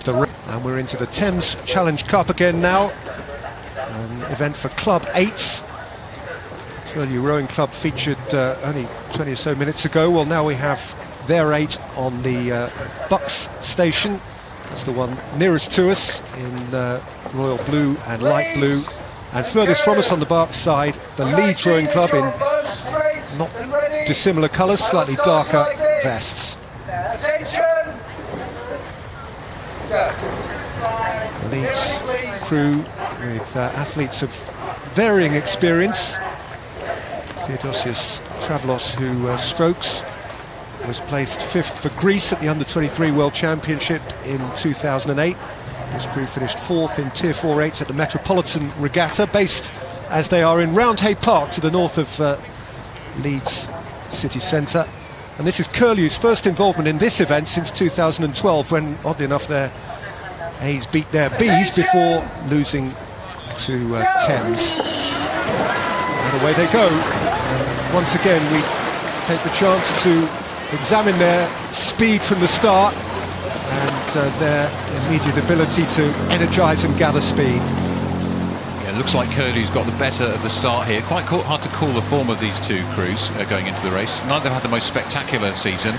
And we're into the Thames Challenge Cup again now. An event for Club 8. Curlew Rowing Club featured only 20 or so minutes ago. Well, now we have their 8 on the Bucks station. That's the one nearest to us in royal blue and light blue. And furthest from us on the Berks side, the Leeds Rowing Club in not dissimilar colours, slightly darker vests. Attention! The Leeds crew with athletes of varying experience. Theodosius Travalos, who strokes, was placed 5th for Greece at the Under-23 World Championship in 2008. This crew finished 4th in Tier 4-8 at the Metropolitan Regatta, based as they are in Roundhay Park to the north of Leeds city centre. And this is Curlew's first involvement in this event since 2012, when, oddly enough, their A's beat their B's before losing to Thames. And away they go. And once again, we take the chance to examine their speed from the start and their immediate ability to energise and gather speed. Yeah, it looks like Curlew's got the better of the start here. Quite hard to call the form of these two crews going into the race. Neither had the most spectacular season.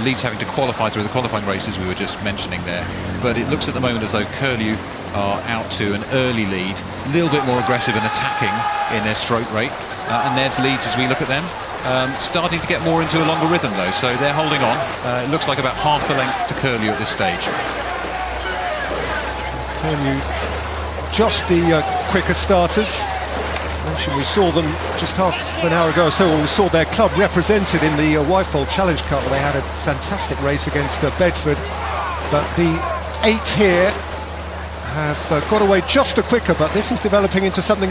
Leeds having to qualify through the qualifying races we were just mentioning there. But it looks at the moment as though Curlew are out to an early lead, a little bit more aggressive and attacking in their stroke rate. And there's Leeds as we look at them. Starting to get more into a longer rhythm though, so they're holding on. It looks like about half the length to Curlew at this stage. Curlew just the quicker starters. We saw them just half an hour ago or so, when we saw their club represented in the Wifold Challenge Cup, where they had a fantastic race against Bedford. But the 8 here have got away just a quicker, but this is developing into something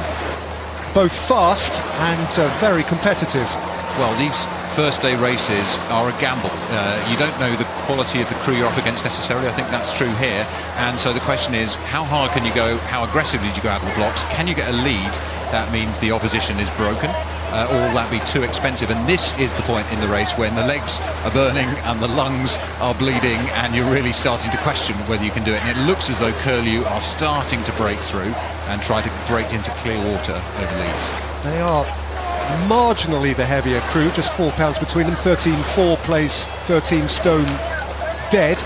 both fast and very competitive. Well, these first day races are a gamble. You don't know the quality of the crew you're up against necessarily. I think that's true here. And so the question is, how hard can you go? How aggressively do you go out of the blocks? Can you get a lead? That means the opposition is broken, or will that be too expensive? And this is the point in the race when the legs are burning and the lungs are bleeding and you're really starting to question whether you can do it. And it looks as though Curlew are starting to break through and try to break into clear water over Leeds. They are marginally the heavier crew, just 4 pounds between them. 13.4 plays 13 stone dead.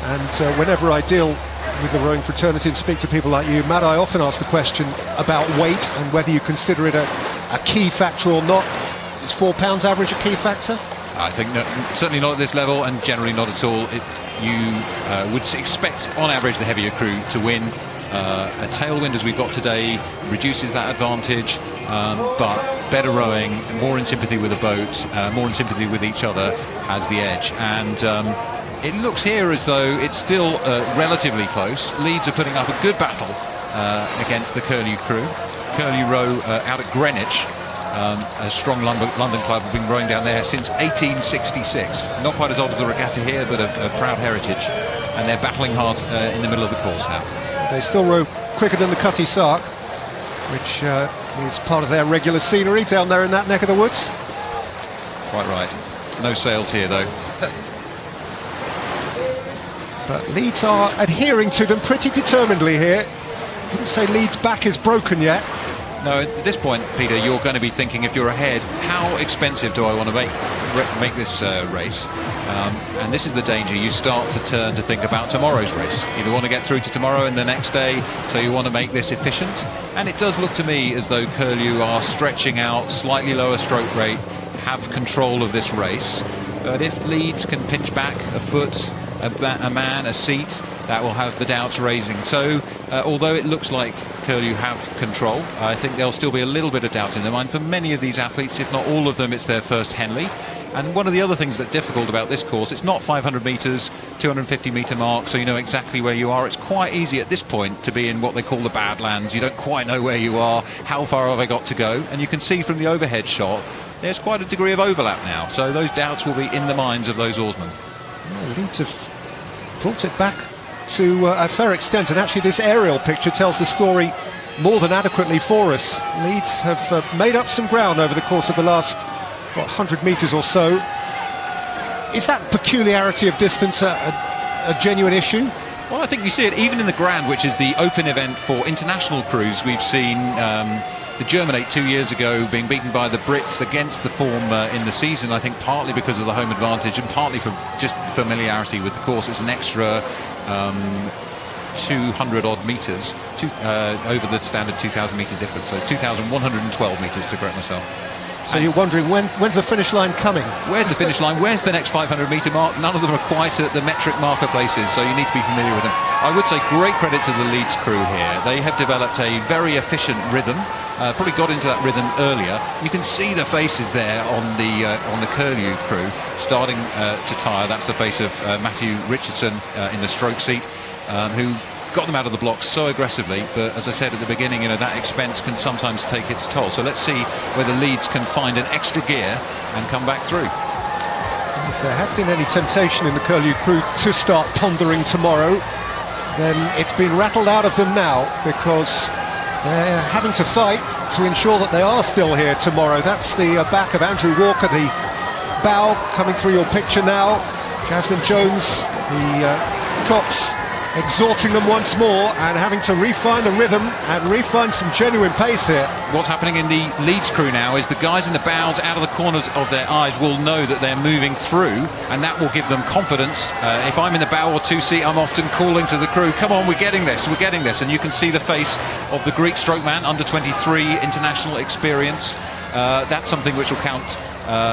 And whenever I deal with the rowing fraternity and speak to people like you, Matt, I often ask the question about weight and whether you consider it a key factor or not. Is 4 pounds average a key factor? I think no, certainly not at this level, and generally not at all. You would expect on average the heavier crew to win. A tailwind as we've got today reduces that advantage, but better rowing, more in sympathy with the boat, more in sympathy with each other has the edge. And it looks here as though it's still relatively close. Leeds are putting up a good battle against the Curlew crew. Curlew row out at Greenwich, a strong London club, have been rowing down there since 1866. Not quite as old as the regatta here, but a proud heritage. And they're battling hard in the middle of the course now. They still row quicker than the Cutty Sark, which is part of their regular scenery down there in that neck of the woods. Quite right. No sails here though. But Leeds are adhering to them pretty determinedly here. I wouldn't say Leeds' back is broken yet. No, at this point, Peter, you're going to be thinking, if you're ahead, how expensive do I want to make this race? And this is the danger. You start to turn to think about tomorrow's race. You want to get through to tomorrow and the next day, so you want to make this efficient. And it does look to me as though Curlew are stretching out, slightly lower stroke rate, have control of this race. But if Leeds can pinch back a foot, a man, a seat, that will have the doubts raising. So although it looks like Curlew have control, I think there'll still be a little bit of doubt in their mind. For many of these athletes, if not all of them, it's their first Henley. And one of the other things that's difficult about this course, it's not 500 metres, 250 metre mark, so you know exactly where you are. It's quite easy at this point to be in what they call the Badlands. You don't quite know where you are, how far have I got to go, and you can see from the overhead shot there's quite a degree of overlap now, so those doubts will be in the minds of those oarsmen. Leeds have brought it back to a fair extent, and actually this aerial picture tells the story more than adequately for us. Leeds have made up some ground over the course of the last 100 metres or so. Is that peculiarity of distance a a genuine issue? Well, I think you see it even in the Grand, which is the open event for international crews. We've seen the German 2 years ago being beaten by the Brits against the form in the season, I think partly because of the home advantage and partly for just familiarity with the course. It's an extra 200 odd metres over the standard 2,000 metre difference, so it's 2,112 metres to correct myself. So you're wondering when's the finish line coming? Where's the finish line? Where's the next 500 metre mark? None of them are quite at the metric marker places, so you need to be familiar with them. I would say great credit to the Leeds crew here. They have developed a very efficient rhythm, probably got into that rhythm earlier. You can see the faces there on the Curlew crew starting to tire. That's the face of Matthew Richardson in the stroke seat, who got them out of the blocks so aggressively, but as I said at the beginning, that expense can sometimes take its toll. So let's see whether Leeds can find an extra gear and come back through. If there had been any temptation in the Curlew crew to start pondering tomorrow, then it's been rattled out of them now, because they're having to fight to ensure that they are still here tomorrow. That's the back of Andrew Walker, the bow coming through your picture now. Jasmine Jones, the Cox, exhorting them once more and having to refine the rhythm and refine some genuine pace here. What's happening in the Leeds crew now is the guys in the bows, out of the corners of their eyes, will know that they're moving through, and that will give them confidence. If I'm in the bow or two seat, I'm often calling to the crew, come on, we're getting this, and you can see the face of the Greek strokeman, under 23 international experience. That's something which will count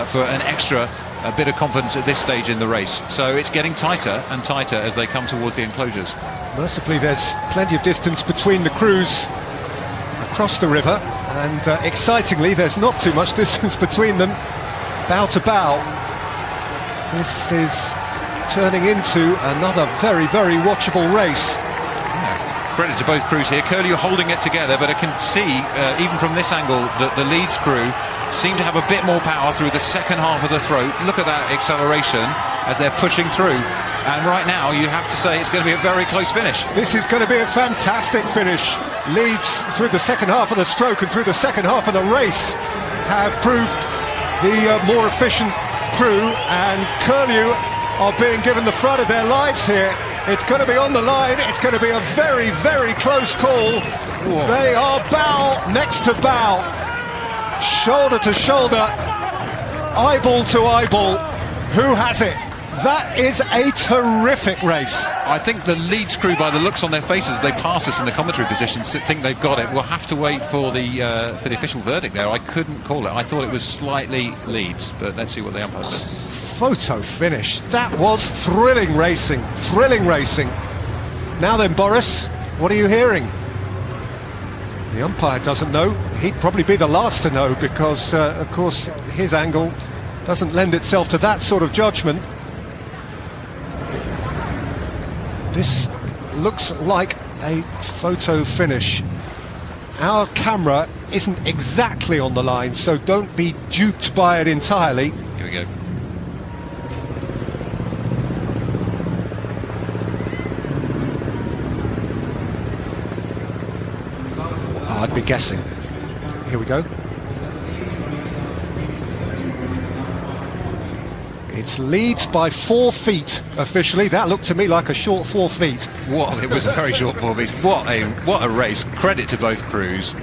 for an extra a bit of confidence at this stage in the race. So it's getting tighter and tighter as they come towards the enclosures. Mercifully, there's plenty of distance between the crews across the river, and excitingly, there's not too much distance between them bow to bow. This is turning into another very, very watchable race. Yeah. Credit to both crews here. Curlew holding it together, but I can see, even from this angle, that the Leeds crew seem to have a bit more power through the second half of the throat. Look at that acceleration as they're pushing through, and right now you have to say it's going to be a very close finish. This is going to be a fantastic finish. Leeds, through the second half of the stroke and through the second half of the race, have proved the more efficient crew, and Curlew are being given the front of their lives here. It's going to be on the line. It's going to be a very, very close call. Whoa. They are bow next to bow, shoulder to shoulder, eyeball to eyeball. Who has it? That is a terrific race. I think the Leeds crew, by the looks on their faces, they pass us in the commentary positions, think they've got it. We'll have to wait for the official verdict there. I couldn't call it. I thought it was slightly Leeds, but let's see what the umpire says. Photo finish. That was thrilling racing. Thrilling racing. Now then, Boris, what are you hearing? The umpire doesn't know. He'd probably be the last to know, because, of course, his angle doesn't lend itself to that sort of judgment. This looks like a photo finish. Our camera isn't exactly on the line, so don't be duped by it entirely. Here we go. I'd be guessing. Here we go. It's Leeds by 4 feet officially. That looked to me like a short 4 feet. What? It was a very short 4 feet. What a race. Credit to both crews.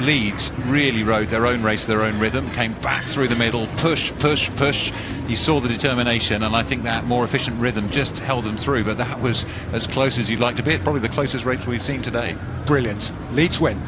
Leeds really rode their own race, their own rhythm, came back through the middle, push. You saw the determination, and I think that more efficient rhythm just held them through, but that was as close as you'd like to be. It's probably the closest race we've seen today. Brilliant. Leeds win.